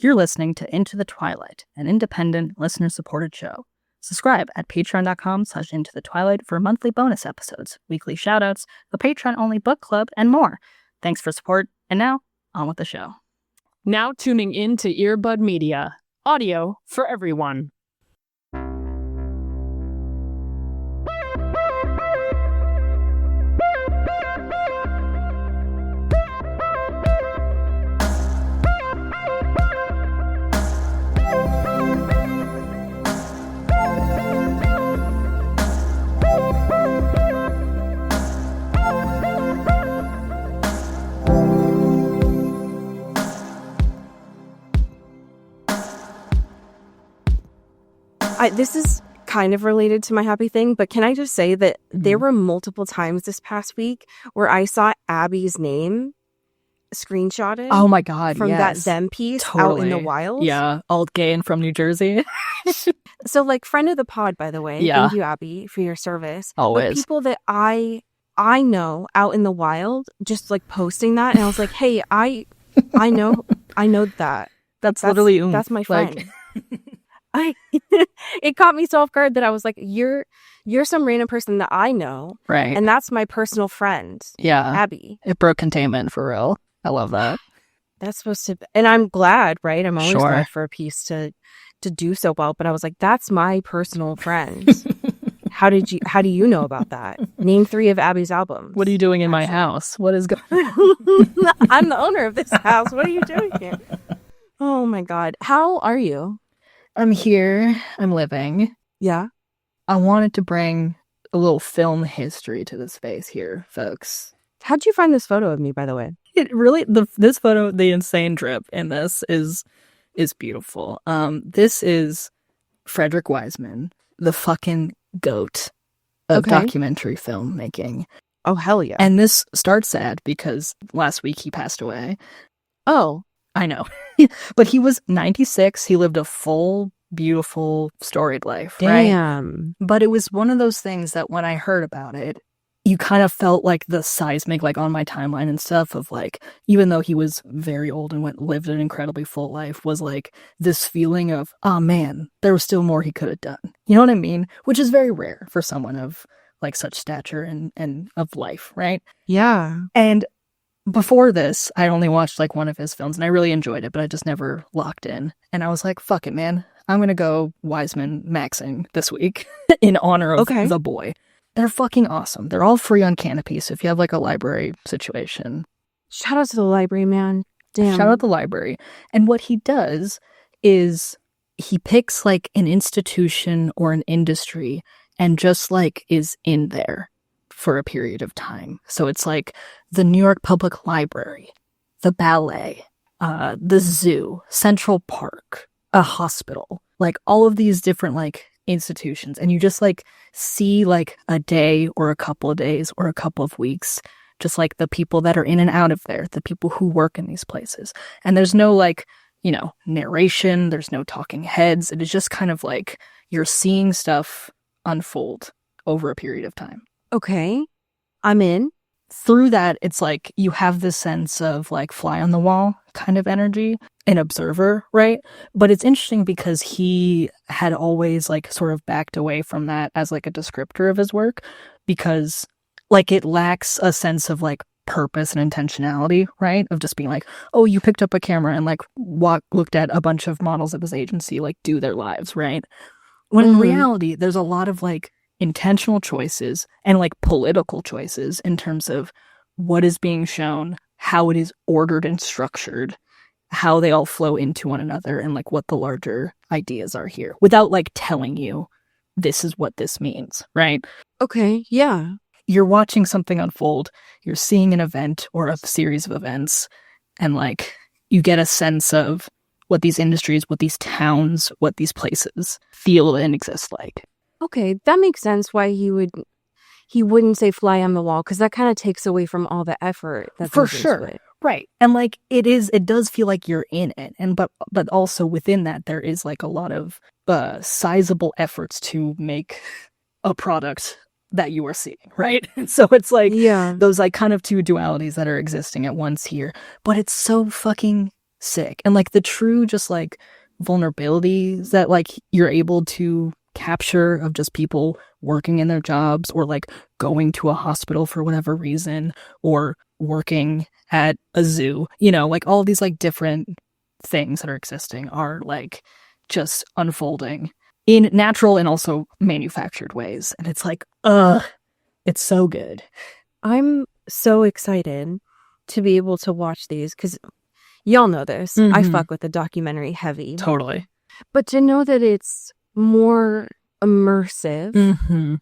You're listening to Into the Twilight, an independent, listener-supported show. Subscribe at patreon.com/intothetwilight for monthly bonus episodes, weekly shoutouts, a Patreon-only book club, and more. Thanks for support, and now, on with the show. Now tuning in to Earbud Media, audio for everyone. This is kind of related to my happy thing, but can I just say that there were multiple times this past week where I saw Abby's name screenshotted. Oh my God, from that Them piece out in the wild. Yeah, alt gay and from New Jersey. So, like, friend of the pod, by the way. Yeah. Thank you, Abby, for your service. Always. But people that I know out in the wild, just like posting that, and I was like, hey, I know that. That's literally that's my friend. It caught me so off guard that I was like, you're some random person that I know, right? And that's my personal friend. Yeah, Abby. It broke containment for real. I love that. That's supposed to, and I'm glad, right? I'm always Sure. glad for a piece to do so well. But I was like, that's my personal friend. How do you know about that? Name 3 of Abby's albums. What are you doing in my house? What is going? I'm the owner of this house. What are you doing here? Oh my God. How are you? I'm here. I'm living. Yeah. I wanted to bring a little film history to the space here, folks. How'd you find this photo of me, by the way? It really, this photo, the insane drip in this is beautiful. This is Frederick Wiseman, the fucking goat of documentary filmmaking. Oh, hell yeah. And this starts sad because last week he passed away. Oh. I know. But he was 96. He lived a full, beautiful, storied life. Damn. Right? But it was one of those things that when I heard about it, you kind of felt like the seismic, like on my timeline and stuff of like, even though he was very old and lived an incredibly full life, was like this feeling of, oh man, there was still more he could have done. You know what I mean? Which is very rare for someone of like such stature and of life, right? Yeah. And before this, I only watched like one of his films and I really enjoyed it, but I just never locked in. And I was like, fuck it, man. I'm going to go Wiseman maxing this week in honor of the boy. They're fucking awesome. They're all free on Canopy, so if you have like a library situation. Shout out to the library, man. Damn. Shout out the library. And what he does is he picks like an institution or an industry and just like is in there for a period of time. So it's like the New York Public Library, the ballet, the zoo, Central Park, a hospital, like all of these different like institutions. And you just like see like a day or a couple of days or a couple of weeks, just like the people that are in and out of there, the people who work in these places. And there's no like, you know, narration, there's no talking heads. It is just kind of like you're seeing stuff unfold over a period of time. Okay, I'm in. Through that, it's like you have this sense of like fly on the wall kind of energy, an observer, right? But it's interesting because he had always like sort of backed away from that as like a descriptor of his work because like it lacks a sense of like purpose and intentionality, right? Of just being like, oh, you picked up a camera and like looked at a bunch of models of his agency like do their lives, right? When in reality, there's a lot of like intentional choices and like political choices in terms of what is being shown, how it is ordered and structured, how they all flow into one another, and like what the larger ideas are here without like telling you this is what this means, right? Okay, yeah. You're watching something unfold, you're seeing an event or a series of events, and like you get a sense of what these industries, what these towns, what these places feel and exist like. Okay, that makes sense why he wouldn't say fly on the wall, because that kind of takes away from all the effort that's for sure. Right. And like it does feel like you're in it. And but also within that there is like a lot of sizable efforts to make a product that you are seeing, right? So it's like those like kind of two dualities that are existing at once here. But it's so fucking sick. And like the true just like vulnerabilities that like you're able to capture of just people working in their jobs or like going to a hospital for whatever reason or working at a zoo, you know, like all these like different things that are existing are like just unfolding in natural and also manufactured ways. And it's like, it's so good. I'm so excited to be able to watch these because y'all know this. I fuck with the documentary heavy. Totally. But to know that it's more immersive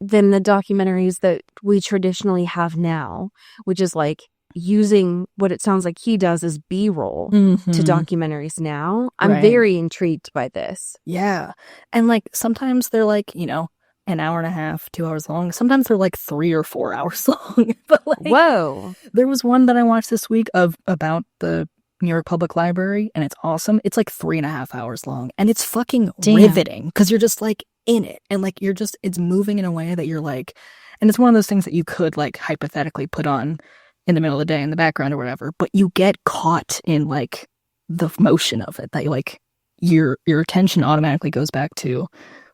than the documentaries that we traditionally have now, which is like using what it sounds like he does as B-roll to documentaries now. I'm very intrigued by this. Yeah. And like sometimes they're like, you know, an hour and a half, 2 hours long. Sometimes they're like 3 or 4 hours long. But like, whoa. There was one that I watched this week about the New York Public Library, and it's awesome. It's like 3.5 hours long, and it's fucking riveting because you're just like in it, and like you're just, it's moving in a way that you're like, and it's one of those things that you could like hypothetically put on in the middle of the day in the background or whatever, but you get caught in like the motion of it that you like your attention automatically goes back to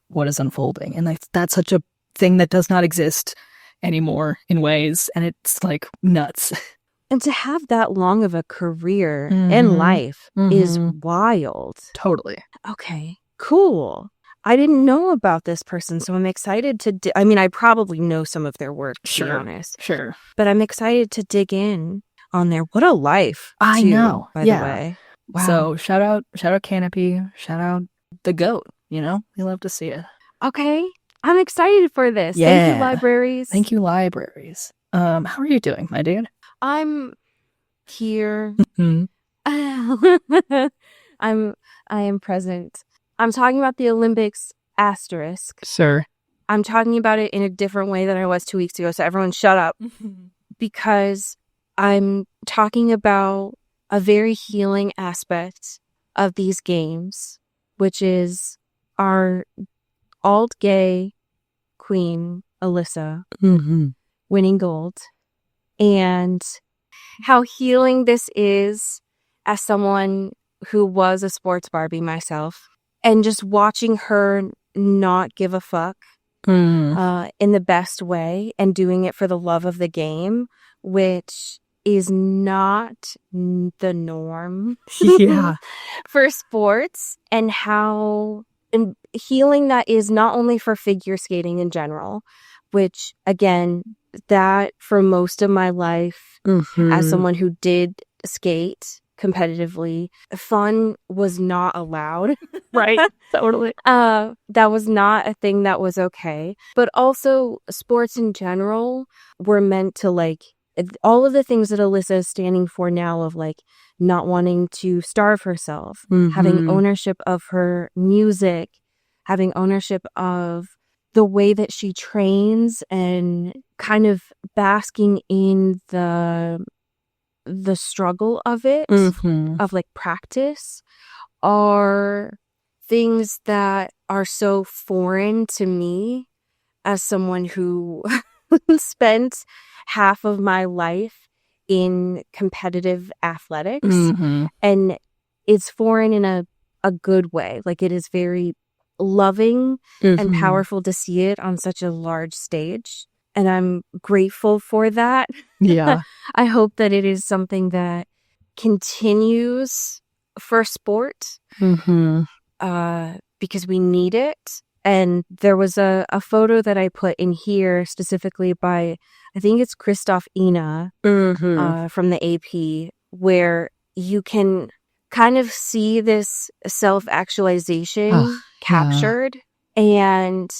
what is unfolding, and like that's such a thing that does not exist anymore in ways, and it's like nuts. And to have that long of a career in life is wild. Totally. Okay, cool. I didn't know about this person, so I'm excited to... I mean, I probably know some of their work, to be honest. Sure. But I'm excited to dig in on their... What a life, I too, know. by the way. Wow. So shout out Canopy, shout out the GOAT, you know? We love to see it. Okay. I'm excited for this. Yeah. Thank you, libraries. Thank you, libraries. How are you doing, my dude? I'm here. I am present. I'm talking about the Olympics asterisk. Sir. I'm talking about it in a different way than I was 2 weeks ago, so everyone shut up. Because I'm talking about a very healing aspect of these games, which is our alt-gay queen, Alyssa, winning gold. And how healing this is as someone who was a sports Barbie myself, and just watching her not give a fuck in the best way and doing it for the love of the game, which is not the norm for sports, and how healing that is not only for figure skating in general, which again, that for most of my life as someone who did skate competitively, fun was not allowed. Right. Totally. That was not a thing that was okay. But also sports in general were meant to like all of the things that Alyssa is standing for now, of like not wanting to starve herself, having ownership of her music, having ownership of the way that she trains, and kind of basking in the struggle of it, of like practice, are things that are so foreign to me as someone who spent half of my life in competitive athletics. And it's foreign in a good way. Like, it is very loving and powerful to see it on such a large stage. And I'm grateful for that. Yeah. I hope that it is something that continues for sport, because we need it. And there was a photo that I put in here specifically by, I think it's Christoph Ina from the AP, where you can kind of see this self-actualization captured. And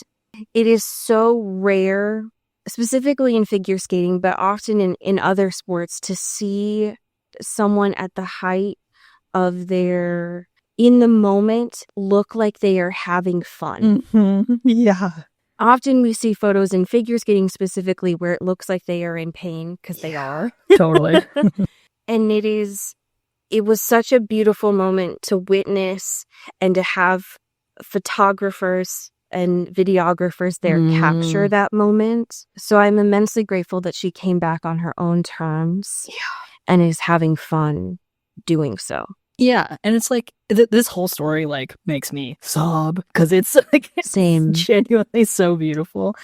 it is so rare, specifically in figure skating, but often in other sports, to see someone at the height of their, in the moment, look like they are having fun. Yeah. Often we see photos in figure skating specifically where it looks like they are in pain, because they are. Totally. And it was such a beautiful moment to witness, and to have photographers and videographers there capture that moment. So I'm immensely grateful that she came back on her own terms and is having fun doing so. Yeah, and it's like this whole story like makes me sob because it's like Same. genuinely so beautiful.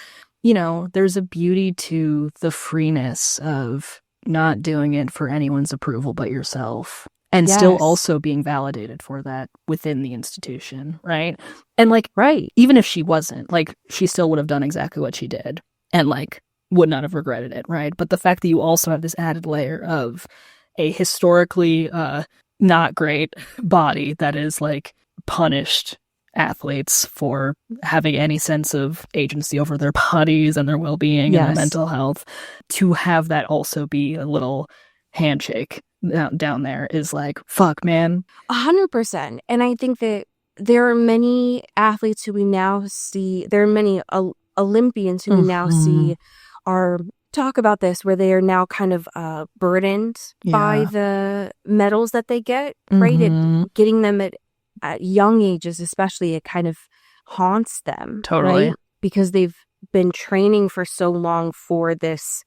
You know, there's a beauty to the freeness of not doing it for anyone's approval but yourself, and still Yes. also being validated for that within the institution, right? And like, Right. even if she wasn't, like, she still would have done exactly what she did and like would not have regretted it, right? But the fact that you also have this added layer of a historically not great body that is like punished athletes for having any sense of agency over their bodies and their well-being and their Yes. mental health, to have that also be a little handshake down there is like, fuck, man. 100%. And I think that there are many athletes who we now see, there are many Olympians who we now see are talk about this, where they are now kind of burdened by the medals that they get, right? Getting them at young ages, especially, it kind of haunts them. Totally. Right? Because they've been training for so long for this,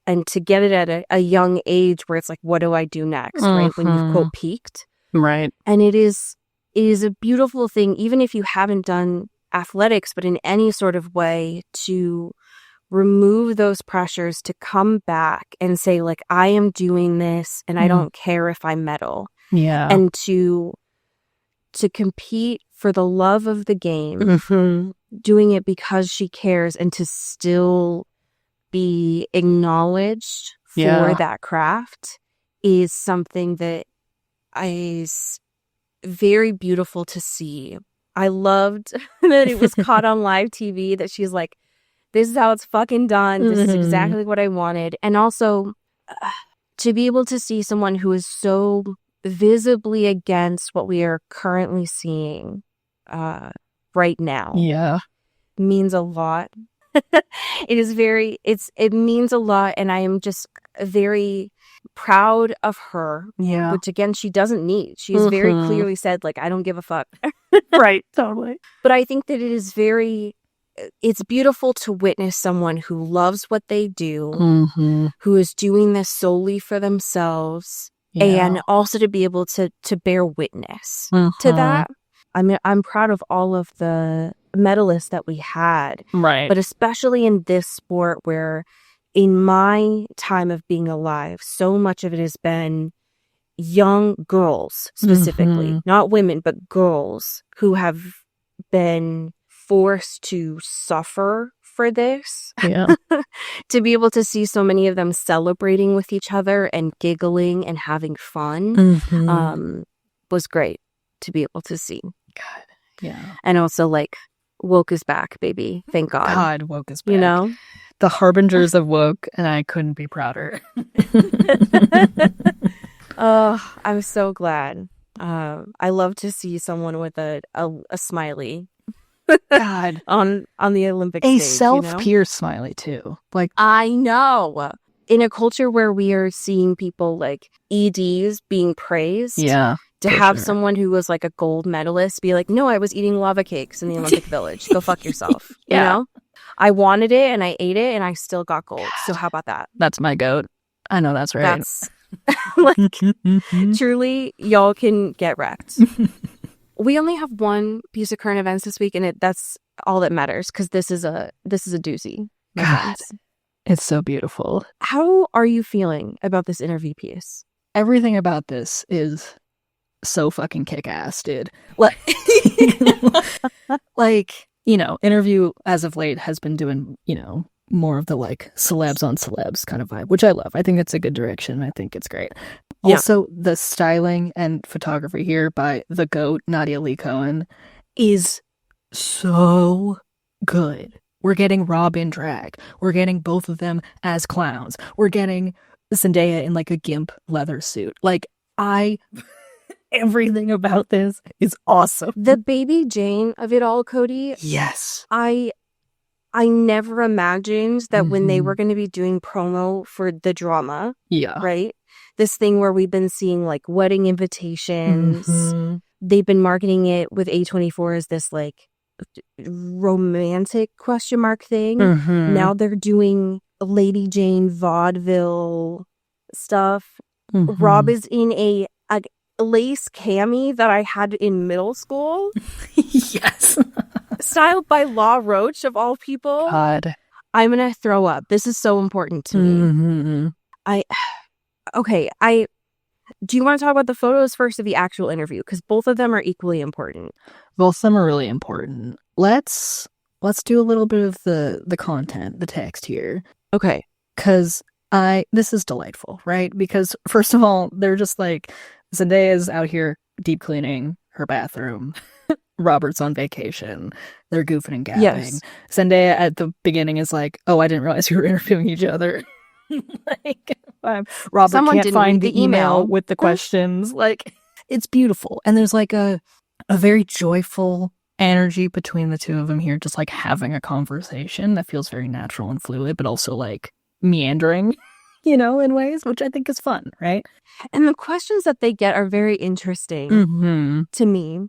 and to get it at a young age where it's like, what do I do next? Right? When you've quote peaked. Right. And it is a beautiful thing, even if you haven't done athletics, but in any sort of way, to remove those pressures, to come back and say, like, I am doing this and I don't care if I medal. Yeah. And to compete for the love of the game, doing it because she cares, and to still be acknowledged for that craft is something that is very beautiful to see. I loved that it was caught on live TV, that she's like, this is how it's fucking done. This is exactly what I wanted. And also to be able to see someone who is so visibly against what we are currently seeing right now means a lot. It means a lot, and I am just very proud of her. Which again, she doesn't need. She's very clearly said, like, I don't give a fuck. Right, totally. But I think that it's beautiful to witness someone who loves what they do, who is doing this solely for themselves, and also to be able to bear witness to that. I mean, I'm proud of all of the medalists that we had, right? But especially in this sport, where in my time of being alive, so much of it has been young girls specifically, not women, but girls who have been forced to suffer for this. To be able to see so many of them celebrating with each other and giggling and having fun was great to be able to see. God, yeah. And also, like, woke is back, baby. Thank God. God, woke is back. You know? The harbingers of woke, and I couldn't be prouder. Oh, I'm so glad. I love to see someone with a smiley. God, on the Olympic stage, self-pierced smiley too. Like, I know, in a culture where we are seeing people like EDs being praised, to have someone who was like a gold medalist be like, no, I was eating lava cakes in the Olympic Village. Go fuck yourself. You know, I wanted it and I ate it and I still got gold. So how about that? That's my goat. I know that's right. That's like, truly, y'all can get wrecked. We only have one piece of current events this week, and that's all that matters, because this is a doozy. God, it's so beautiful. How are you feeling about this interview piece? Everything about this is so fucking kick-ass, dude. Like, you know, interview as of late has been doing, you know, more of the like celebs on celebs kind of vibe, which I love. I think it's a good direction. I think it's great. Also, the styling and photography here by the GOAT, Nadia Lee Cohen, is so good. We're getting Rob in drag. We're getting both of them as clowns. We're getting Zendaya in like a gimp leather suit. Like, everything about this is awesome. The baby Jane of it all, Cody. Yes. I never imagined that when they were going to be doing promo for the drama, right? This thing where we've been seeing like wedding invitations. They've been marketing it with A24 as this like romantic question mark thing. Now they're doing Lady Jane vaudeville stuff. Rob is in a lace cami that I had in middle school. Yes. Styled by Law Roach, of all people. God. I'm going to throw up. This is so important to me. Mm-hmm. Do you want to talk about the photos first of the actual interview? Because both of them are equally important. Both of them are really important. Let's do a little bit of the content, the text here. Okay. Because this is delightful, right? Because first of all, they're just like, Zendaya's out here deep cleaning her bathroom. Robert's on vacation. They're goofing and gabbing. Yes. Zendaya at the beginning is like, oh, I didn't realize you were interviewing each other. Like, Robert Someone can't didn't find read the email with the questions. Like, it's beautiful. And there's like a very joyful energy between the two of them here, just like having a conversation that feels very natural and fluid, but also like meandering, in ways, which I think is fun, right? And the questions that they get are very interesting to me.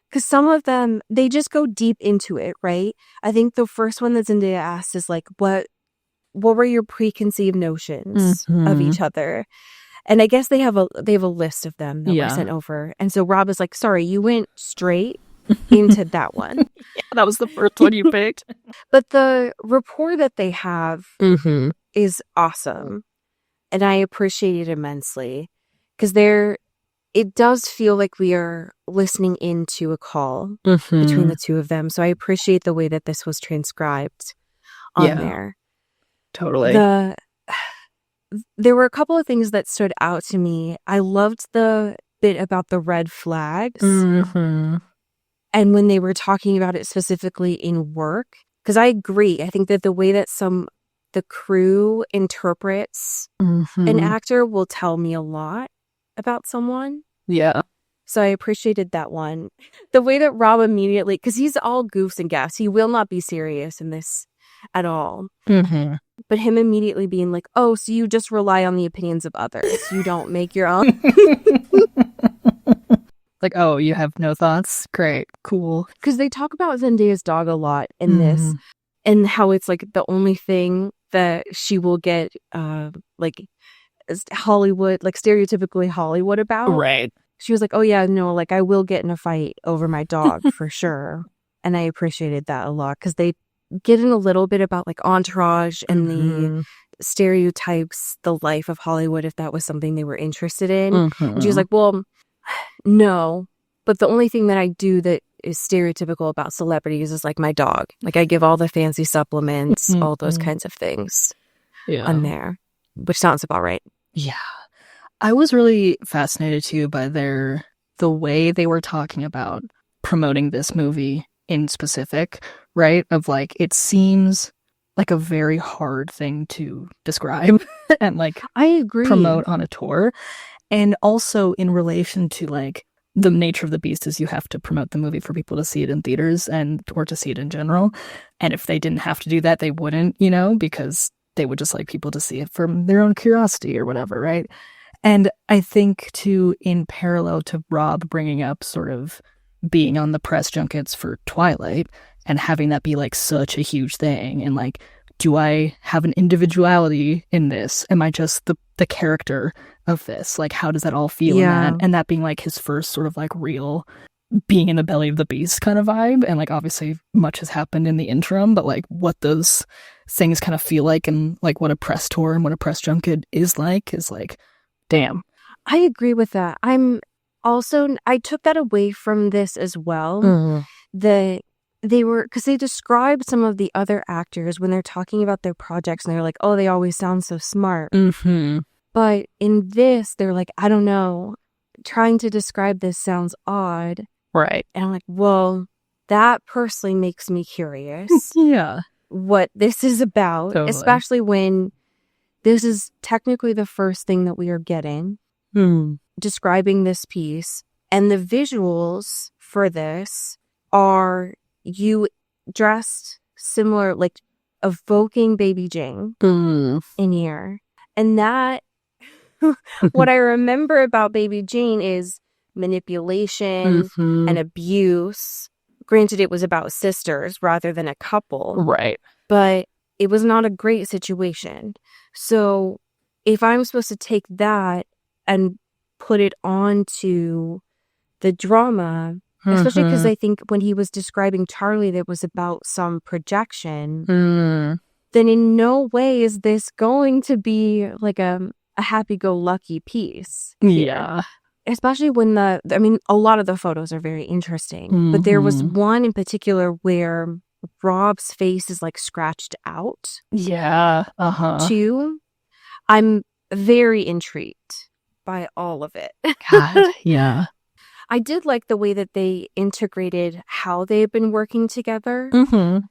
Because some of them, they just go deep into it, right? I think the first one that Zendaya asked is like, what were your preconceived notions of each other? And I guess they have a list of them that were sent over. And so Rob is like, sorry, you went straight into that one. Yeah, that was the first one you picked. But the rapport that they have is awesome. And I appreciate it immensely. Because it does feel like we are listening into a call between the two of them. So I appreciate the way that this was transcribed on there. Totally. There were a couple of things that stood out to me. I loved the bit about the red flags. And when they were talking about it specifically in work, because I agree. I think that the way that the crew interprets an actor will tell me a lot about someone. Yeah. So I appreciated that one. The way that Rob immediately, because he's all goofs and gaffs. He will not be serious in this at all. But him immediately being like, oh, so you just rely on the opinions of others. You don't make your own. Like, oh, you have no thoughts? Great. Cool. Because they talk about Zendaya's dog a lot in this. And how it's like the only thing that she will get like Hollywood, like stereotypically Hollywood about. Right. She was like, oh yeah, no, like I will get in a fight over my dog for sure. And I appreciated that a lot because they get in a little bit about like entourage and the stereotypes, the life of Hollywood, if that was something they were interested in. And she was like, well, no, but the only thing that I do that is stereotypical about celebrities is like my dog. Like I give all the fancy supplements, all those kinds of things on there, which sounds about right. Yeah. I was really fascinated too by the way they were talking about promoting this movie in specific, right? Of like, it seems like a very hard thing to describe and like I agree. Promote on a tour. And also in relation to like the nature of the beast is you have to promote the movie for people to see it in theaters or to see it in general. And if they didn't have to do that, they wouldn't, because they would just like people to see it from their own curiosity or whatever, right? And I think too, in parallel to Rob bringing up sort of being on the press junkets for Twilight and having that be like such a huge thing and like, do I have an individuality in this? Am I just the character of this? Like, how does that all feel in that? And that being like his first sort of like real being in the belly of the beast kind of vibe. And like, obviously much has happened in the interim, but like what those things kind of feel like and like what a press tour and what a press junket is like, damn. I agree with that. I took that away from this as well. Because they described some of the other actors when they're talking about their projects and they're like, oh, they always sound so smart. But in this, they're like, I don't know, trying to describe this sounds odd. Right. And I'm like, well, that personally makes me curious. Yeah. What this is about, totally. Especially when this is technically the first thing that we are getting describing this piece. And the visuals for this are you dressed similar, like evoking Baby Jane in here. And that, what I remember about Baby Jane is manipulation and abuse. Granted, it was about sisters rather than a couple. Right. But it was not a great situation. So if I'm supposed to take that and put it onto the drama, especially because I think when he was describing Charlie that was about some projection, then in no way is this going to be like a happy-go-lucky piece. Yeah. Especially when a lot of the photos are very interesting, but there was one in particular where Rob's face is like scratched out. Yeah. Too. I'm very intrigued by all of it. God, yeah. I did like the way that they integrated how they've been working together.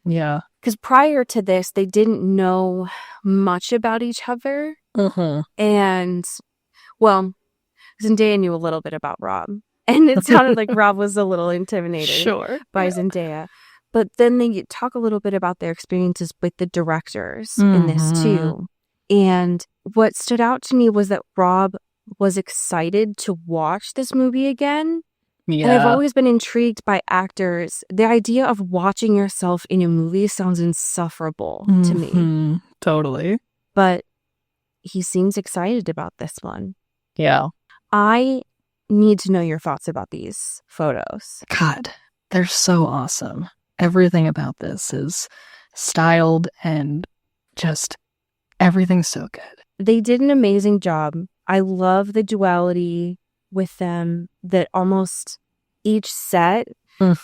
Yeah. Because prior to this, they didn't know much about each other. And, well, Zendaya knew a little bit about Rob. And it sounded like Rob was a little intimidated by Zendaya. But then they talk a little bit about their experiences with the directors in this too. And what stood out to me was that Rob was excited to watch this movie again. Yeah. And I've always been intrigued by actors. The idea of watching yourself in a movie sounds insufferable to me. Totally. But he seems excited about this one. Yeah. I need to know your thoughts about these photos. God, they're so awesome. Everything about this is styled and just everything's so good. They did an amazing job. I love the duality with them, that almost each set,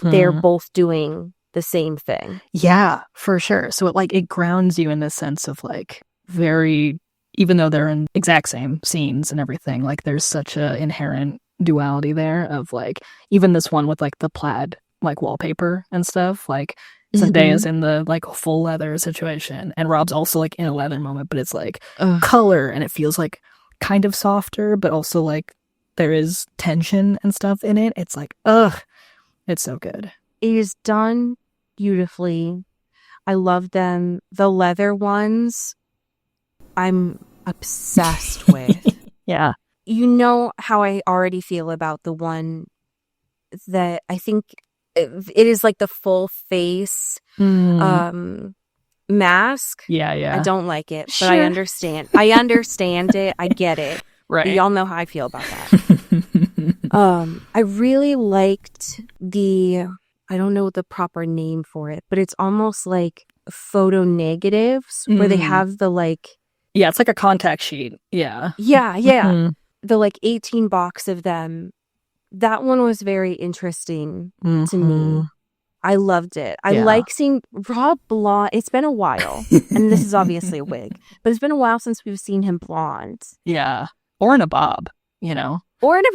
they're both doing the same thing. Yeah, for sure. So it grounds you in the sense of like very, even though they're in exact same scenes and everything, like there's such a inherent duality there of like, even this one with like the plaid like wallpaper and stuff, like Zendaya's in the like full leather situation and Rob's also like in a leather moment, but it's like color and it feels like kind of softer, but also like there is tension and stuff in it. It's like, it's so good. It is done beautifully. I love them. The leather ones, I'm obsessed with. Yeah. You know how I already feel about the one that I think it is like the full face mask. Yeah. I don't like it, but I understand. I understand it. I get it. Right. Y'all know how I feel about that. I really liked I don't know the proper name for it, but it's almost like photo negatives where they have the like... Yeah, it's like a contact sheet. Yeah. Yeah. The like 18 box of them. That one was very interesting to me. I loved it. I like seeing Rob blonde. It's been a while, and this is obviously a wig, but it's been a while since we've seen him blonde. Yeah. Or in a bob, you know? Or in a...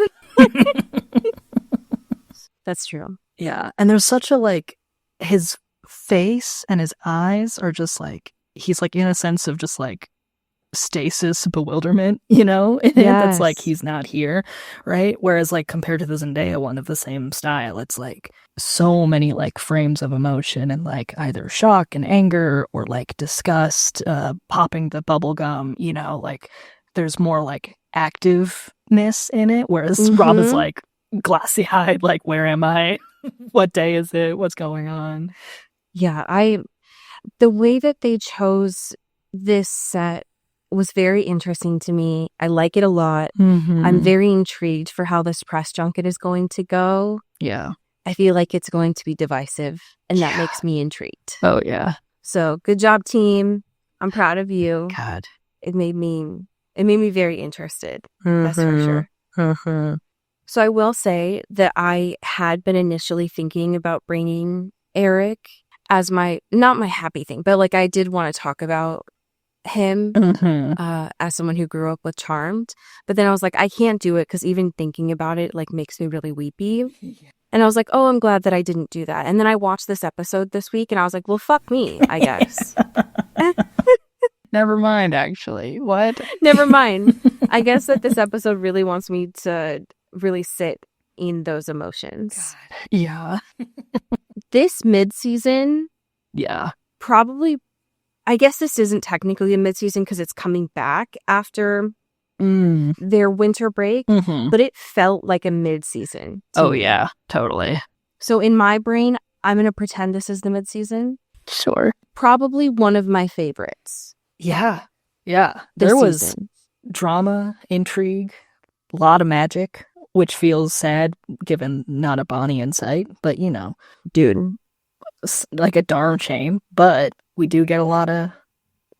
That's true. Yeah. And there's such a like, his face and his eyes are just like, he's like in a sense of just like stasis bewilderment, you know? That's like he's not here, right? Whereas like compared to the Zendaya one of the same style, it's like so many like frames of emotion and like either shock and anger or like disgust, popping the bubble gum, you know, like there's more like activeness in it, whereas Rob is like glassy eyed, like where am I? What day is it? What's going on? Yeah, the way that they chose this set was very interesting to me. I like it a lot. I'm very intrigued for how this press junket is going to go. Yeah. I feel like it's going to be divisive, and that makes me intrigued. Oh, yeah. So, good job, team. I'm proud of you. God. It made me very interested. That's for sure. So, I will say that I had been initially thinking about bringing Eric as not my happy thing, but like I did want to talk about him as someone who grew up with Charmed, but then I was like, I can't do it because even thinking about it like makes me really weepy. And I was like, oh, I'm glad that I didn't do that. And then I watched this episode this week and I was like, well, fuck me, I guess. Never mind, actually. What? Never mind. I guess that this episode really wants me to really sit in those emotions. God. Yeah. This mid-season, probably, I guess this isn't technically a mid-season because it's coming back after their winter break, but it felt like a mid-season. Oh, yeah, totally. So in my brain, I'm going to pretend this is the mid-season. Sure. Probably one of my favorites. Yeah. There was drama, intrigue, A lot of magic, which feels sad given not a Bonnie in sight. But, you know, dude, like a darn shame. But we do get a lot of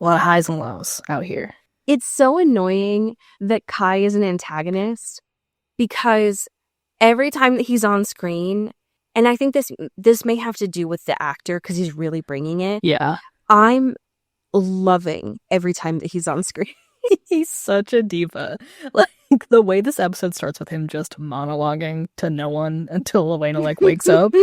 highs and lows out here. It's so annoying that Kai is an antagonist because every time that he's on screen, and I think this may have to do with the actor because he's really bringing it. Yeah. I'm loving every time that he's on screen. He's such a diva. Like, the way this episode starts with him just monologuing to no one until Elena, like, wakes up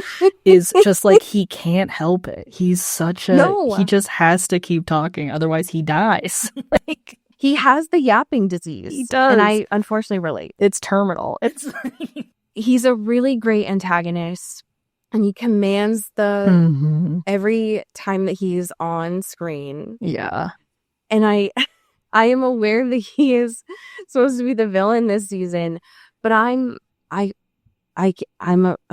is just, like, he can't help it. He's such a... No. He just has to keep talking, otherwise he dies. Like... He has the yapping disease. He does. And I unfortunately relate. It's terminal. It's... He's a really great antagonist. And he commands the... every time that he's on screen. Yeah. And I am aware that he is supposed to be the villain this season, but I'm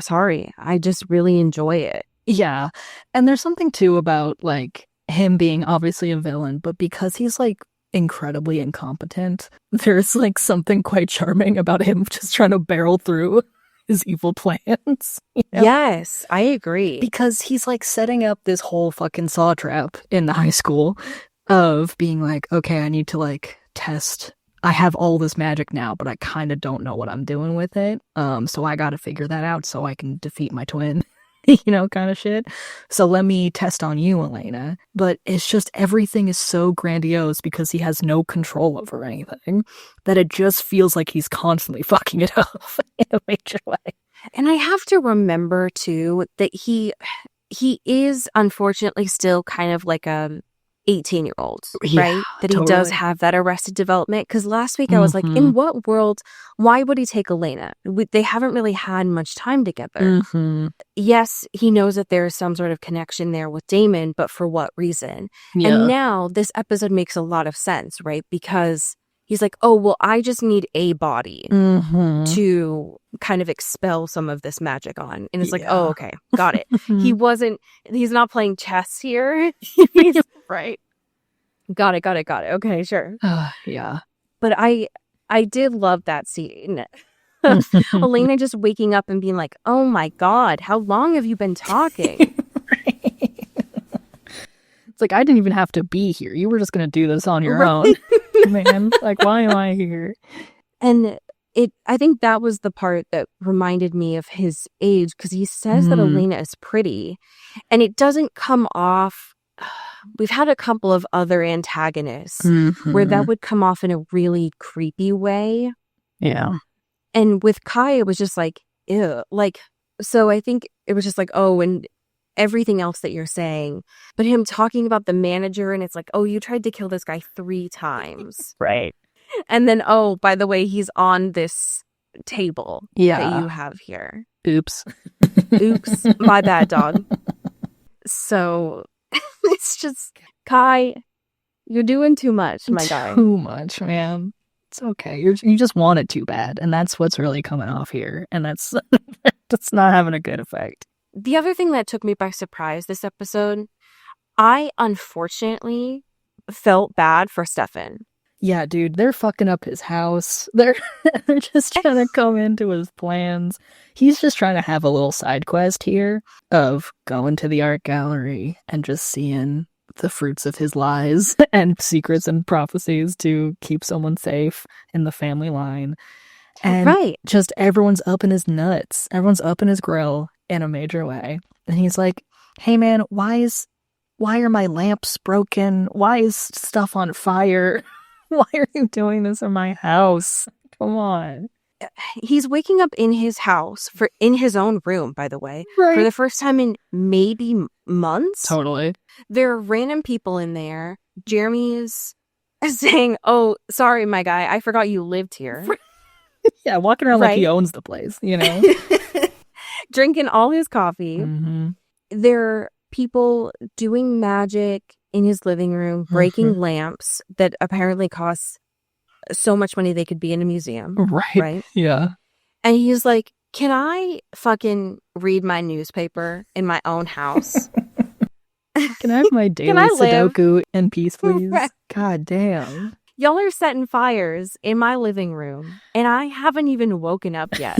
sorry. I just really enjoy it. Yeah. And there's something too about like him being obviously a villain, but because he's like incredibly incompetent, there's like something quite charming about him just trying to barrel through his evil plans. You know? Yes, I agree. Because he's like setting up this whole fucking saw trap in the high school of being like, okay, I need to like test. I have all this magic now, but I kind of don't know what I'm doing with it. So I got to figure that out so I can defeat my twin, you know, kind of shit. So let me test on you, Elena. But it's just everything is so grandiose because he has no control over anything that it just feels like he's constantly fucking it up in a major way. And I have to remember too that he is unfortunately still kind of like a 18-year-old, right? That he does have that arrested development. Because last week I was like, in what world, why would he take Elena? They haven't really had much time together. Yes, he knows that there is some sort of connection there with Damon, but for what reason? Yeah. And now this episode makes a lot of sense, right? Because he's like, oh, well, I just need a body to kind of expel some of this magic on. And it's like, oh, okay, got it. He's not playing chess here. Right. Got it. Okay, sure. Yeah. But I did love that scene. Elena just waking up and being like, oh my God, how long have you been talking? Right. It's like, I didn't even have to be here. You were just going to do this on your own. Man, like, why am I here? And I think that was the part that reminded me of his age, because he says that Elena is pretty, and it doesn't come off. We've had a couple of other antagonists where that would come off in a really creepy way. Yeah. And with Kai, it was just like, ew. Like, so I think it was just like, oh, and everything else that you're saying, but him talking about the manager, and it's like, oh, you tried to kill this guy 3 times. Right. And then, oh, by the way, he's on this table that you have here. Oops, my bad, dog. So it's just, Kai, you're doing too much, my guy. Too much, man. It's okay. You just want it too bad, and that's what's really coming off here, and that's not having a good effect. The other thing that took me by surprise this episode, I unfortunately felt bad for Stefan. Yeah, dude, they're fucking up his house. They're just trying to come into his plans. He's just trying to have a little side quest here of going to the art gallery and just seeing the fruits of his lies and secrets and prophecies to keep someone safe in the family line. And just everyone's up in his nuts. Everyone's up in his grill in a major way. And he's like, hey man, why are my lamps broken? Why is stuff on fire? Why are you doing this in my house? Come on. He's waking up in his house, in his own room, by the way, for the first time in maybe months. Totally. There are random people in there. Jeremy is saying, oh, sorry, my guy, I forgot you lived here. Yeah, walking around like he owns the place, you know? Drinking all his coffee. There are people doing magic in his living room, breaking lamps that apparently cost so much money they could be in a museum. Right? Yeah. And he's like, can I fucking read my newspaper in my own house? Can I have my daily Sudoku in peace, please? God damn. Y'all are setting fires in my living room, and I haven't even woken up yet.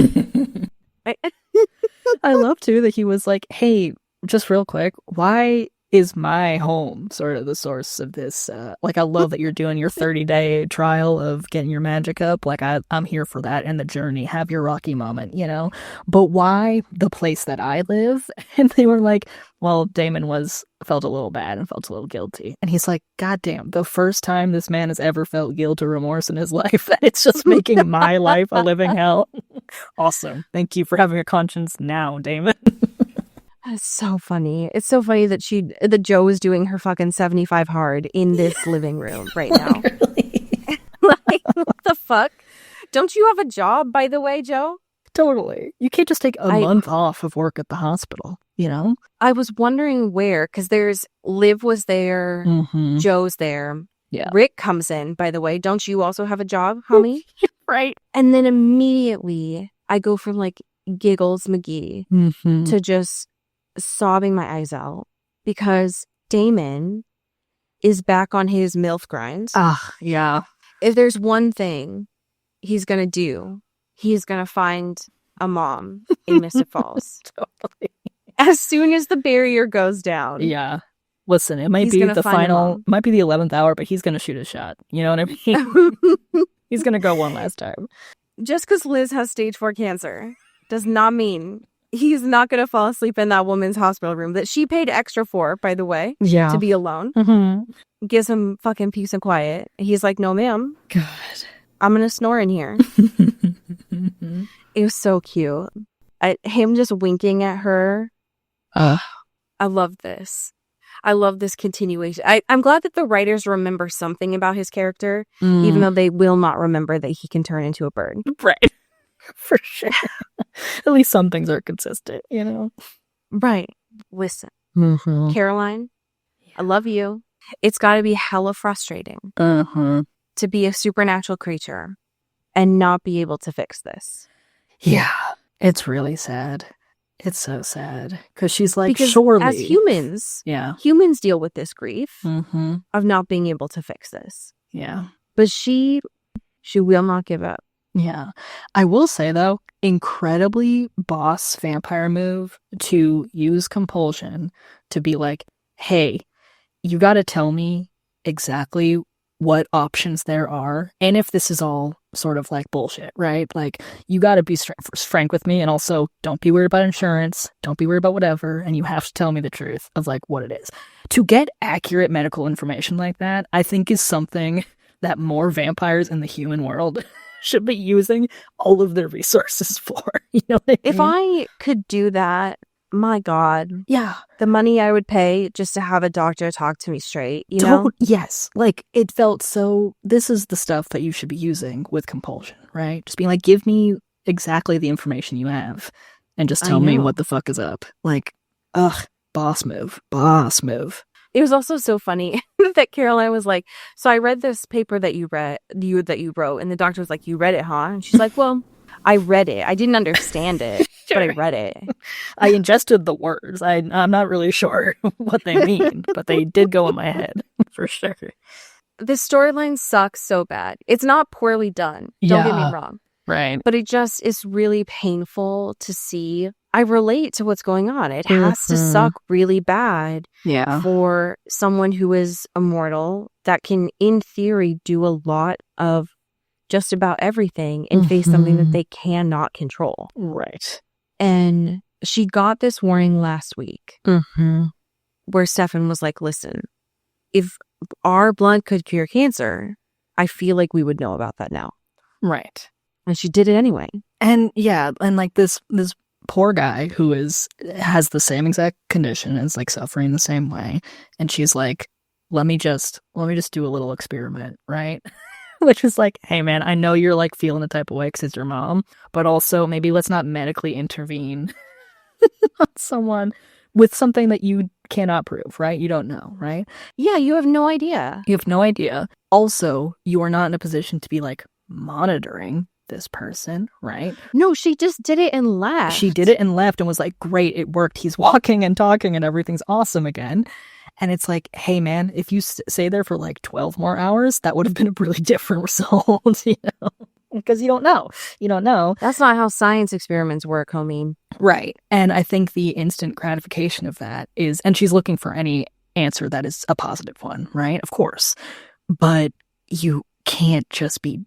I love too that he was like, hey, just real quick, why is my home sort of the source of this? Like, I love that you're doing your 30-day trial of getting your magic up. Like, I'm here for that and the journey. Have your rocky moment, you know? But why the place that I live? And they were like, well, Damon felt a little bad and felt a little guilty. And he's like, God damn, the first time this man has ever felt guilt or remorse in his life, that it's just making my life a living hell. Awesome. Thank you for having a conscience now, Damon. It's so funny. It's so funny that Joe is doing her fucking 75 hard in this living room right now. Like, what the fuck? Don't you have a job, by the way, Joe? Totally. You can't just take a month off of work at the hospital, you know? I was wondering where, because Liv was there, Joe's there. Yeah. Rick comes in, by the way. Don't you also have a job, homie? Right. And then immediately I go from like Giggles McGee to just sobbing my eyes out because Damon is back on his MILF grind. Yeah. If there's one thing he's going to do, he's going to find a mom in Mystic Falls. Totally. As soon as the barrier goes down. Yeah. Listen, it might be the 11th hour, but he's going to shoot a shot. You know what I mean? He's going to go one last time. Just because Liz has stage 4 cancer does not mean he's not going to fall asleep in that woman's hospital room that she paid extra for, by the way, to be alone. Gives him fucking peace and quiet. He's like, no, ma'am. God. I'm going to snore in here. It was so cute. Him just winking at her. I love this. I love this continuation. I'm glad that the writers remember something about his character, even though they will not remember that he can turn into a bird. Right. For sure. At least some things are consistent, you know? Right. Listen, Caroline, I love you. It's got to be hella frustrating to be a supernatural creature and not be able to fix this. Yeah. It's really sad. It's so sad. Because she's like, because surely. As humans, humans deal with this grief of not being able to fix this. Yeah. But she will not give up. Yeah. I will say, though, incredibly boss vampire move to use compulsion to be like, hey, you got to tell me exactly what options there are. And if this is all sort of like bullshit, right? Like, you got to be frank with me. And also, don't be worried about insurance. Don't be worried about whatever. And you have to tell me the truth of like what it is. To get accurate medical information like that, I think is something that more vampires in the human world should be using all of their resources for. You know what I mean? If I could do that, my God. Yeah. The money I would pay just to have a doctor talk to me straight, you know? Yes. Like, it felt so, this is the stuff that you should be using with compulsion, right? Just being like, give me exactly the information you have and just tell me what the fuck is up. Like, boss move. It was also so funny that Caroline was like, so I read this paper that you wrote, and the doctor was like, you read it, huh? And she's like, well, I read it. I didn't understand it, but I read it. I ingested the words. I'm not really sure what they mean, but they did go in my head, for sure. This storyline sucks so bad. It's not poorly done. Don't get me wrong. Right. But it just is really painful to see. I relate to what's going on. It has to suck really bad for someone who is immortal that can, in theory, do a lot of just about everything and face something that they cannot control. Right. And she got this warning last week where Stefan was like, listen, if our blood could cure cancer, I feel like we would know about that now. Right. And she did it anyway. And and like this poor guy who has the same exact condition and is like suffering the same way, and she's like, let me just do a little experiment, right? Which is like, hey man, I know you're like feeling the type of way because it's your mom, but also maybe let's not medically intervene on someone with something that you cannot prove, right? You don't know, right? Yeah, you have no idea. You have no idea. Also, you are not in a position to be like monitoring this person, right? No, she just did it and left. She did it and left and was like, great, it worked. He's walking and talking and everything's awesome again. And it's like, hey, man, if you stay there for like 12 more hours, that would have been a really different result, you know? Because you don't know. You don't know. That's not how science experiments work, homie. Right. And I think the instant gratification of that is, and she's looking for any answer that is a positive one, right? Of course. But you can't just be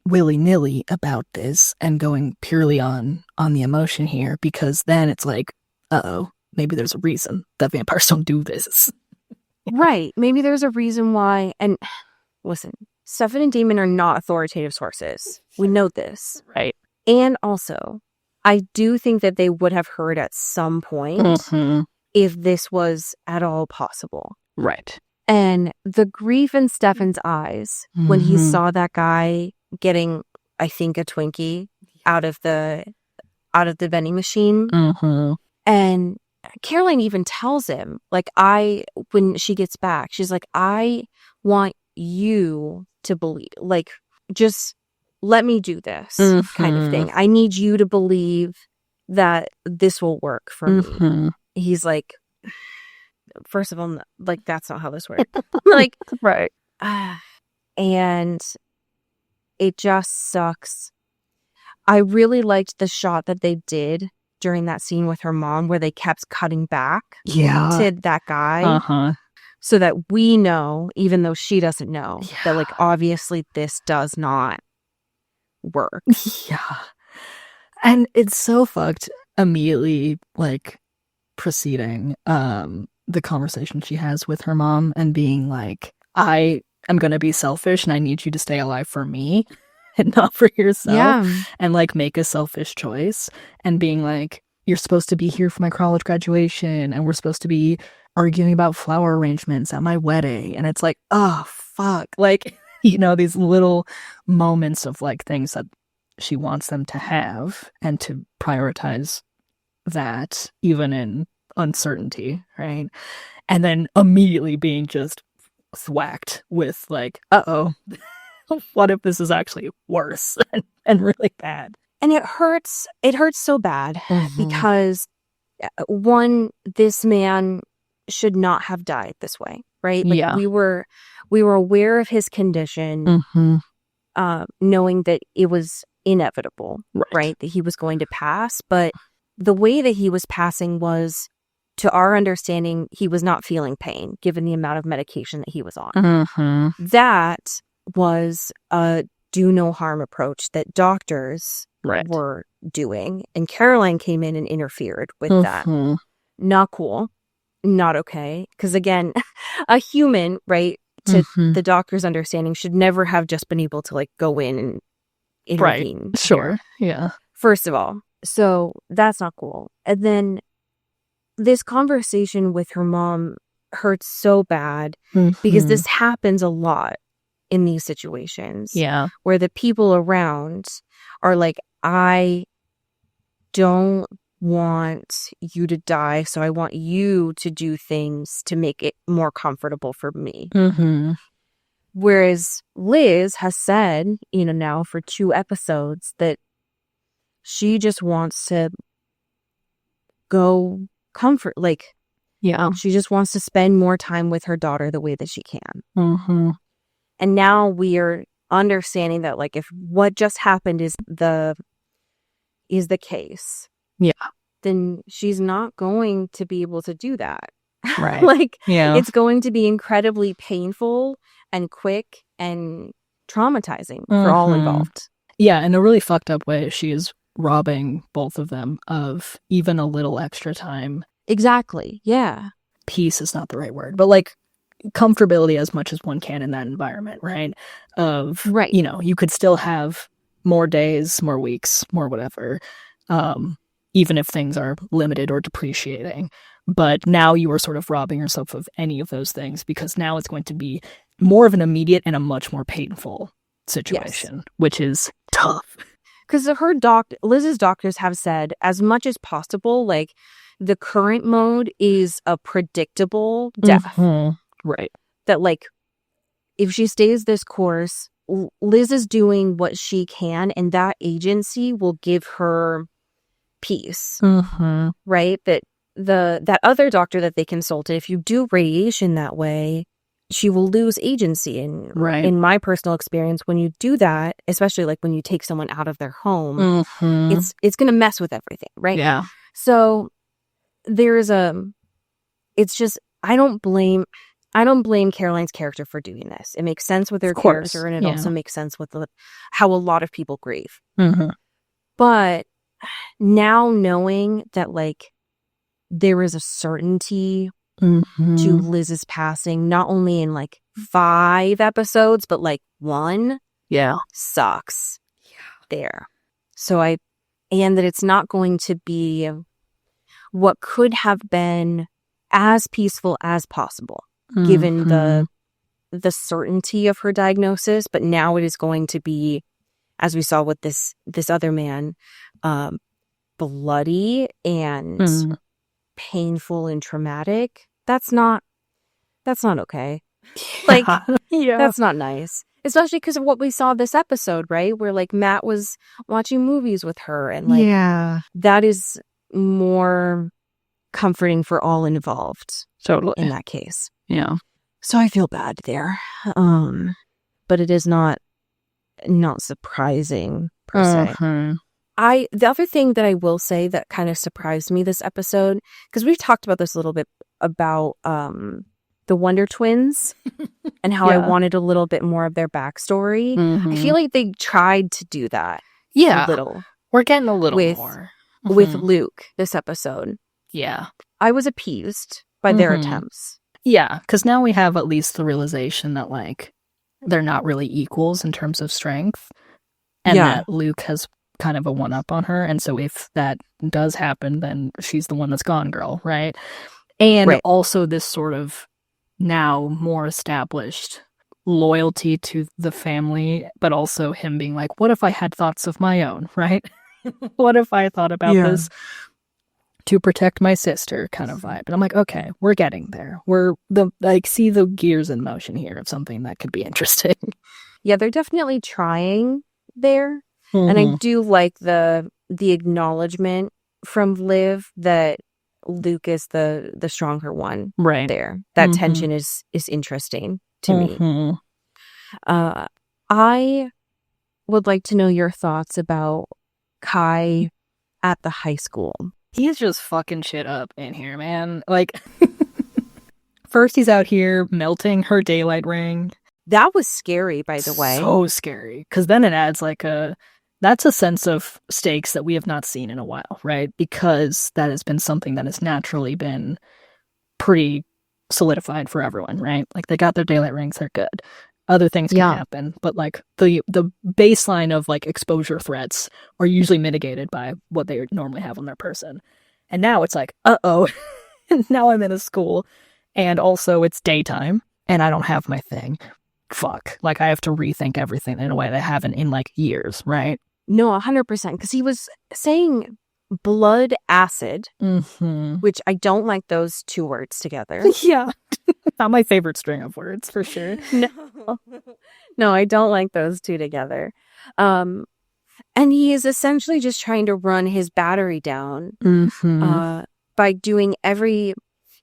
willy-nilly about this and going purely on the emotion here, because then it's like, uh-oh, maybe there's a reason that vampires don't do this. Right. Maybe there's a reason why. And listen, Stefan and Damon are not authoritative sources. We know this. Right. And also, I do think that they would have heard at some point if this was at all possible. Right. And the grief in Stefan's eyes when he saw that guy getting, I think, a Twinkie out of the vending machine. And Caroline even tells him, like, when she gets back, she's like, I want you to believe, like, just let me do this kind of thing. I need you to believe that this will work for me. He's like, first of all, like, that's not how this works. Like, right. And it just sucks. I really liked the shot that they did during that scene with her mom where they kept cutting back to that guy so that we know, even though she doesn't know, that, like, obviously this does not work. Yeah. And it's so fucked immediately, like, preceding the conversation she has with her mom and being like, I am going to be selfish and I need you to stay alive for me and not for yourself, and like make a selfish choice, and being like, you're supposed to be here for my college graduation and we're supposed to be arguing about flower arrangements at my wedding. And it's like, oh fuck, like, you know, these little moments of like things that she wants them to have and to prioritize that even in uncertainty, right? And then immediately being just thwacked with like, uh-oh, what if this is actually worse and really bad? And it hurts so bad because, one, this man should not have died this way, right? Like, we were aware of his condition, knowing that it was inevitable, right? That he was going to pass. But the way that he was passing was, to our understanding, he was not feeling pain, given the amount of medication that he was on. That was a do no harm approach that doctors were doing. And Caroline came in and interfered with that. Not cool. Not okay. Because again, a human, right, to the doctor's understanding, should never have just been able to like go in and intervene. Right. Sure. Yeah. First of all. So that's not cool. And then this conversation with her mom hurts so bad because this happens a lot in these situations. Yeah. Where the people around are like, I don't want you to die, so I want you to do things to make it more comfortable for me. Whereas Liz has said, you know, now for 2 episodes that she just wants to go comfort, like, she just wants to spend more time with her daughter the way that she can. And now we are understanding that, like, if what just happened is the case, then she's not going to be able to do that. Right. Like, it's going to be incredibly painful and quick and traumatizing for all involved. Yeah, in a really fucked up way, she is robbing both of them of even a little extra time. Exactly. Yeah. Peace is not the right word, but like comfortability as much as one can in that environment, right? You know, you could still have more days, more weeks, more whatever, even if things are limited or depreciating. But now you are sort of robbing yourself of any of those things, because now it's going to be more of an immediate and a much more painful situation, which is tough. Because Liz's doctors have said, as much as possible, like, the current mode is a predictable death. Right. That, like, if she stays this course, Liz is doing what she can, and that agency will give her peace. Right? That that other doctor that they consulted, if you do radiation that way, she will lose agency. And Right. in my personal experience, when you do that, especially like when you take someone out of their home, Mhm. it's going to mess with everything, right? Yeah. So there's it's just, I don't blame Caroline's character for doing this. It makes sense with her Of course, character, and it yeah. also makes sense with how a lot of people grieve. Mhm. But now knowing that like there is a certainty to Mhm. Liz's passing, not only in like 5 episodes, but like 1, Yeah. sucks there. So and that it's not going to be what could have been as peaceful as possible, given Mhm. the certainty of her diagnosis. But now it is going to be, as we saw with this other man, bloody and Mm. painful and traumatic. That's not okay. Like, yeah. that's not nice. Especially because of what we saw this episode, right? Where like Matt was watching movies with her, and like Yeah. that is more comforting for all involved Totally. in that case. Yeah. So I feel bad there. But it is not surprising per se. Mhm. The other thing that I will say that kind of surprised me this episode, because we've talked about this a little bit about the Wonder Twins and how I Yeah. wanted a little bit more of their backstory. I Mhm. feel like they tried to do that Yeah. a little We're getting a little with- more. with Mhm. Luke this episode. Yeah. I was appeased by their Mhm. attempts. Yeah, because now we have at least the realization that, like, they're not really equals in terms of strength. And Yeah. that Luke has kind of a one-up on her. And so if that does happen, then she's the one that's gone girl, right? And Right. also this sort of now more established loyalty to the family, but also him being like, what if I had thoughts of my own, right? What if I thought about Yeah. this to protect my sister kind of vibe? And I'm like, okay, we're getting there. See the gears in motion here of something that could be interesting. Yeah, they're definitely trying there. And I do like the acknowledgement from Liv that Luke is the stronger one right there. That Mhm. tension is interesting to me. Mhm. I would like to know your thoughts about Kai at the high school. He's just fucking shit up in here, man. Like, first he's out here melting her daylight ring. That was scary, by the way. So scary. Because then it adds that's a sense of stakes that we have not seen in a while, right? Because that has been something that has naturally been pretty solidified for everyone, right? Like, they got their daylight rings, they're good. Other things can Yeah. happen, but like the baseline of like exposure threats are usually mitigated by what they normally have on their person. And now it's like, uh-oh, now I'm in a school, and also it's daytime, and I don't have my thing. Fuck. Like, I have to rethink everything in a way that I haven't in like years, right? No, 100%. Because he was saying blood acid, Mm-hmm. which I don't like those 2 words together. Yeah. Not my favorite string of words, for sure. No, I don't like those 2 together. And he is essentially just trying to run his battery down Mm-hmm. by doing every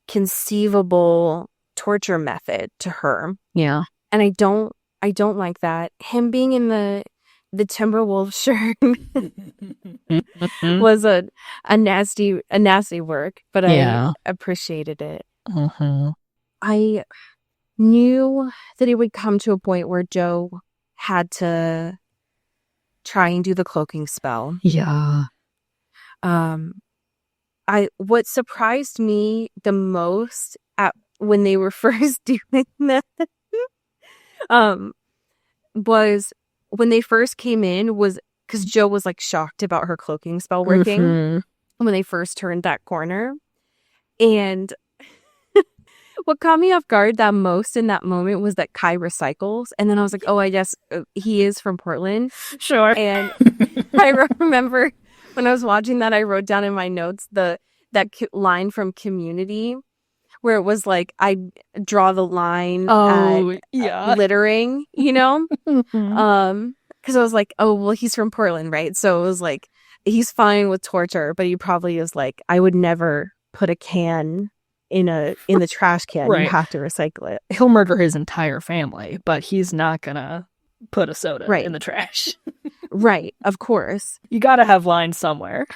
conceivable torture method to her. Yeah. And I don't like that. Him being in the Timberwolf shirt was a nasty work, but Yeah. I appreciated it. Mm-hmm. I knew that it would come to a point where Joe had to try and do the cloaking spell. Yeah. What surprised me the most when they were first doing that was when they first came in, was because Joe was like shocked about her cloaking spell working Mhm. when they first turned that corner. And what caught me off guard that most in that moment was that Kai recycles. And then I was like, oh, I guess he is from Portland. Sure. And I remember when I was watching that, I wrote down in my notes that line from Community where it was like, I draw the line at yeah. littering, you know? Mhm. Because I was like, oh, well, he's from Portland, right? So it was like, he's fine with torture, but he probably is like, I would never put a can in the trash can. Right. You have to recycle it. He'll murder his entire family, but he's not gonna put a soda Right. in the trash. Right, of course. You gotta have lines somewhere.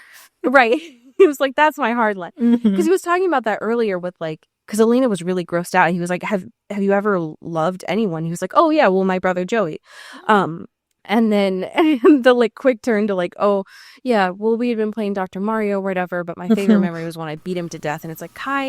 Right. He was like, that's my hard line. Mhm. Because he was talking about that earlier with like, because Elena was really grossed out. He was like, have you ever loved anyone? He was like, oh yeah, well, my brother Joey. And then the like quick turn to like, oh yeah, well, we had been playing Dr. Mario or whatever, but my favorite memory was when I beat him to death. And it's like, Kai,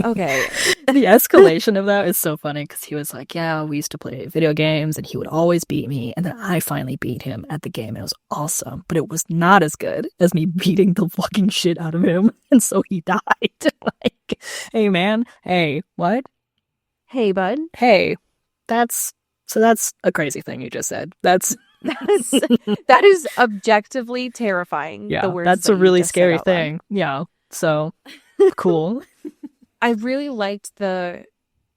okay. The escalation of that is so funny because he was like, yeah, we used to play video games and he would always beat me. And then I finally beat him at the game and it was awesome. But it was not as good as me beating the fucking shit out of him. And so he died. Like, hey, man. Hey, what? Hey, bud. Hey, that's a crazy thing you just said. That is objectively terrifying. Yeah, the words that's that a you really just said scary out loud. thing. Yeah. So cool. I really liked the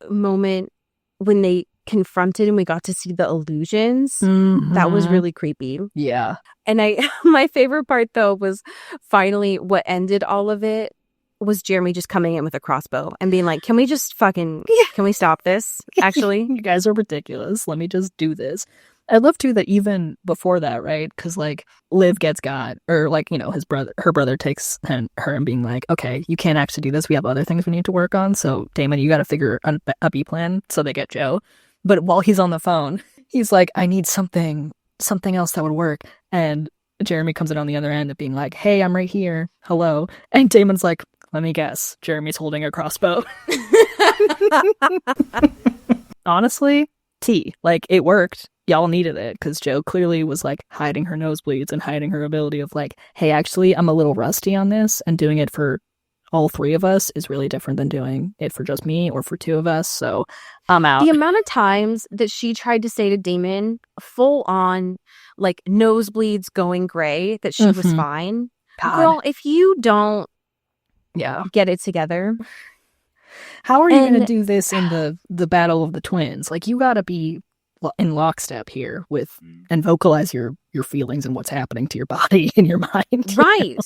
moment when they confronted and we got to see the illusions. That was Mhm. really creepy. Yeah. And my favorite part though was finally what ended all of it was Jeremy just coming in with a crossbow and being like, can we just fucking, can we stop this? Actually, You guys are ridiculous. Let me just do this. I love too that even before that, right? Because like Liv gets got, or like, you know, her brother takes her and being like, okay, you can't actually do this. We have other things we need to work on. So Damon, you got to figure a B plan. So they get Joe. But while he's on the phone, he's like, I need something else that would work. And Jeremy comes in on the other end of being like, hey, I'm right here. Hello. And Damon's like, let me guess. Jeremy's holding a crossbow. Honestly, like it worked. Y'all needed it because Joe clearly was like hiding her nosebleeds and hiding her ability of like, hey, actually, I'm a little rusty on this, and doing it for all three of us is really different than doing it for just me or for two of us. So I'm out. the amount of times that she tried to say to Damon, full on, like nosebleeds going gray, that she was Mhm. fine. God. Girl, if you don't Yeah. get it together, How are you going to And- do this in the battle of the twins? Like you got to be in lockstep here with and vocalize your feelings and what's happening to your body and your mind. right.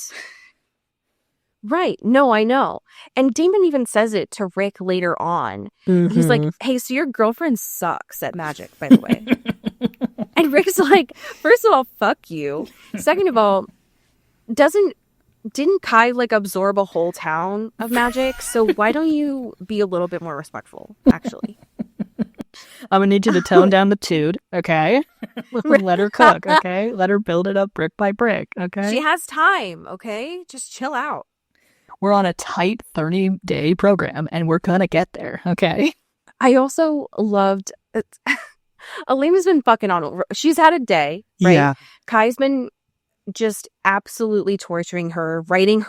Right. No, I know. And Damon even says it to Rick later on. He's like, hey, so your girlfriend sucks at magic, by the way. And Rick's like, first of all, fuck you. Second of all, didn't Kai like absorb a whole town of magic? So why don't you be a little bit more respectful, actually? I'm going to need you to tone down the tude, okay? Let her cook, okay? Let her build it up brick by brick, okay? She has time, okay? Just chill out. We're on a tight 30-day program, and we're going to get there, okay? I also loved Elena's been fucking on. She's had a day, right? Yeah. Kai's been just absolutely torturing her, writing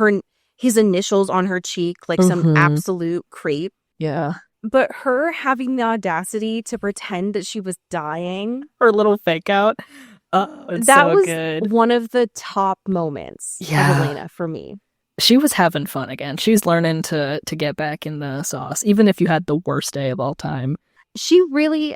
his initials on her cheek like some Mhm. absolute creep. Yeah. But her having the audacity to pretend that she was dying, Her little fake out. Oh, it's that so was good. one of the top moments Yeah. of Elena for me. She was having fun again. She's learning to get back in the sauce, even if you had the worst day of all time. She really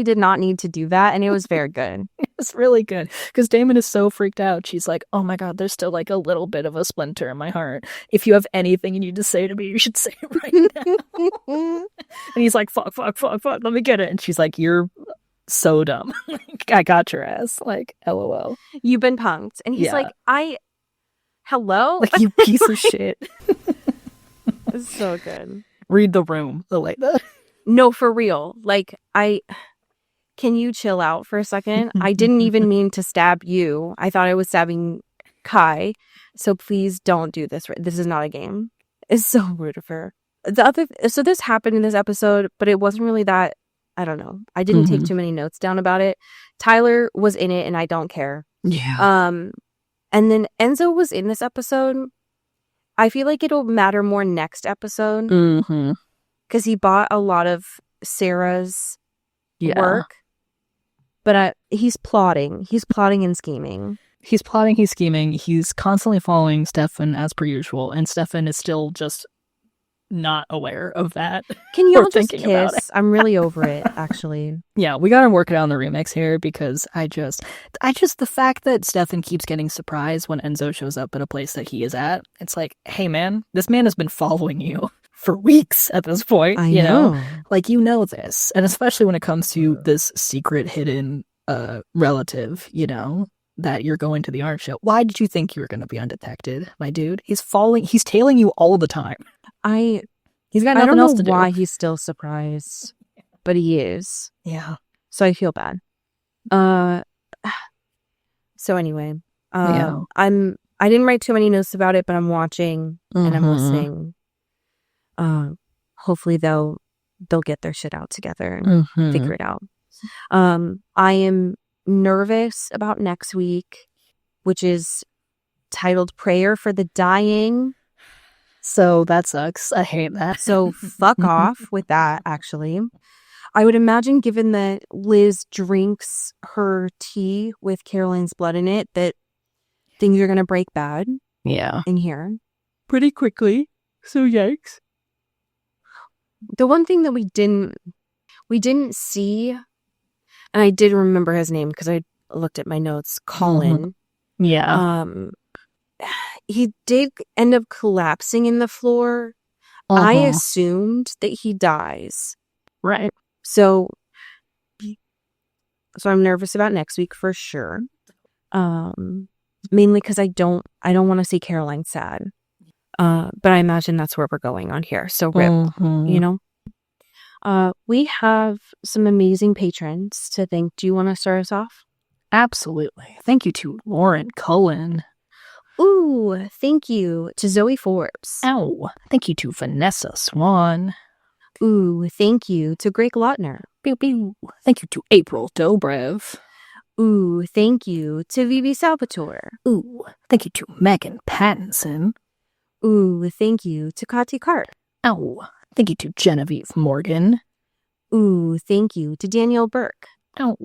did not need to do that, and it was very good. It's really good because Damon is so freaked out. She's like, oh my God, there's still like a little bit of a splinter in my heart. If you have anything you need to say to me, you should say it right now. And he's like, fuck, let me get it. And she's like, you're so dumb. I got your ass. Like, LOL. You've been punked. And he's Yeah. like, hello? Like, you piece of shit. It's so good. Read the room, Elena. No, for real. Like, can you chill out for a second? I didn't even mean to stab you. I thought I was stabbing Kai. So please don't do this. This is not a game. It's so rude of her. So this happened in this episode, but it wasn't really that, I don't know. I didn't take too many notes down about it. Tyler was in it and I don't care. Yeah. And then Enzo was in this episode. I feel like it'll matter more next episode Mm-hmm. because he bought a lot of Sarah's Yeah. work. But he's plotting. He's plotting and scheming. He's plotting, he's scheming, he's constantly following Stefan as per usual, and Stefan is still just not aware of that. Can you Or all just thinking about kiss? I'm really over it, actually. Yeah, we gotta work it out in the remix here because I just the fact that Stefan keeps getting surprised when Enzo shows up at a place that he is at, it's like, hey man, this man has been following you for weeks at this point. I you know. Like, you know this. And especially when it comes to this secret hidden relative, that you're going to the art show. Why did you think you were gonna be undetected, my dude? He's tailing you all the time. He's got I nothing don't else know to do. why he's still surprised, but he is. Yeah. So I feel bad. So anyway, Yeah. I didn't write too many notes about it, but I'm watching and I'm listening. Hopefully they'll get their shit out together and figure it out. I am nervous about next week, which is titled Prayer for the Dying. So that sucks. I hate that. So fuck off with that, actually. I would imagine, given that Liz drinks her tea with Caroline's blood in it, that things are going to break bad Yeah. in here. Pretty quickly. So yikes. The one thing that we didn't see, and I did remember his name because I looked at my notes, Colin. Yeah. He did end up collapsing in the floor. I assumed that he dies. Right. So I'm nervous about next week for sure. Mainly because I don't want to see Caroline sad. But I imagine that's where we're going on here. So rip, we have some amazing patrons to thank. Do you want to start us off? Absolutely. Thank you to Lauren Cullen. Ooh, thank you to Zoe Forbes. Ow. Thank you to Vanessa Swan. Ooh, thank you to Greg Lautner. Pew pew. Thank you to April Dobrev. Ooh, thank you to Vivi Salvatore. Ooh, thank you to Megan Pattinson. Ooh, thank you to Kati Cart. Ow. Thank you to Genevieve Morgan. Ooh, thank you to Danielle Burke. Ow.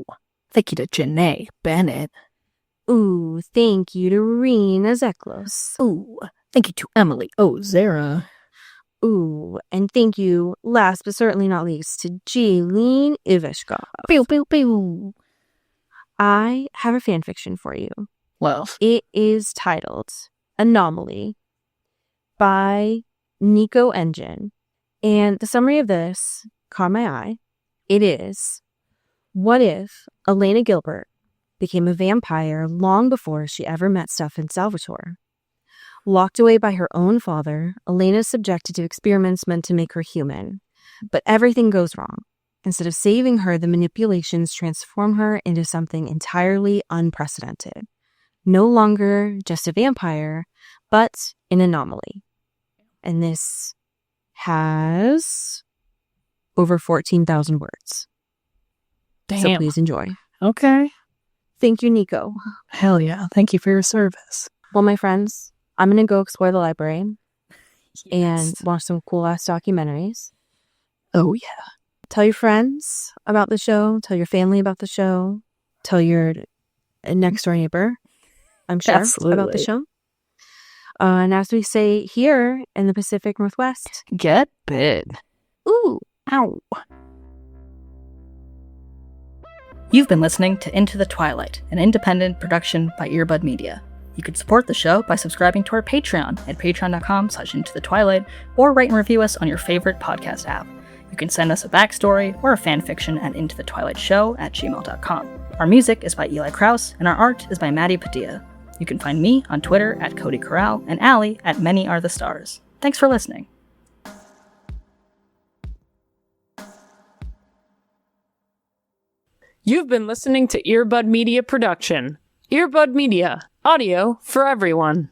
Thank you to Janae Bennett. Ooh, thank you to Rena Zeklos. Ooh, thank you to Emily Ozera. Ooh, and thank you, last but certainly not least, to Jaylene Iveshkov. Pew pew pew. I have a fan fiction for you. Well, It is titled Anomaly by Nico Engine. And the summary of this caught my eye. It is, what if Elena Gilbert became a vampire long before she ever met Stefan Salvatore? Locked away by her own father, Elena is subjected to experiments meant to make her human. But everything goes wrong. Instead of saving her, the manipulations transform her into something entirely unprecedented. No longer just a vampire, but an anomaly. And this has over 14,000 words. damn. So please enjoy. Okay. Thank you, Nico. Hell yeah. Thank you for your service. Well, my friends, I'm going to go explore the library and watch some cool-ass documentaries. Oh, yeah. Tell your friends about the show. Tell your family about the show. Tell your next-door neighbor, I'm sure, about the Absolutely. show. And as we say here in the Pacific Northwest, Get bit. ooh, Ow. You've been listening to Into the Twilight, an independent production by Earbud Media. You can support the show by subscribing to our Patreon at patreon.com/intothetwilight or rate and review us on your favorite podcast app. You can send us a backstory or a fanfiction at intothetwilightshow@gmail.com. Our music is by Eli Krause, and our art is by Maddie Padilla. You can find me on Twitter at Cody Corral and Allie at Many Are the Stars. Thanks for listening. You've been listening to Earbud Media Production. Earbud Media, audio for everyone.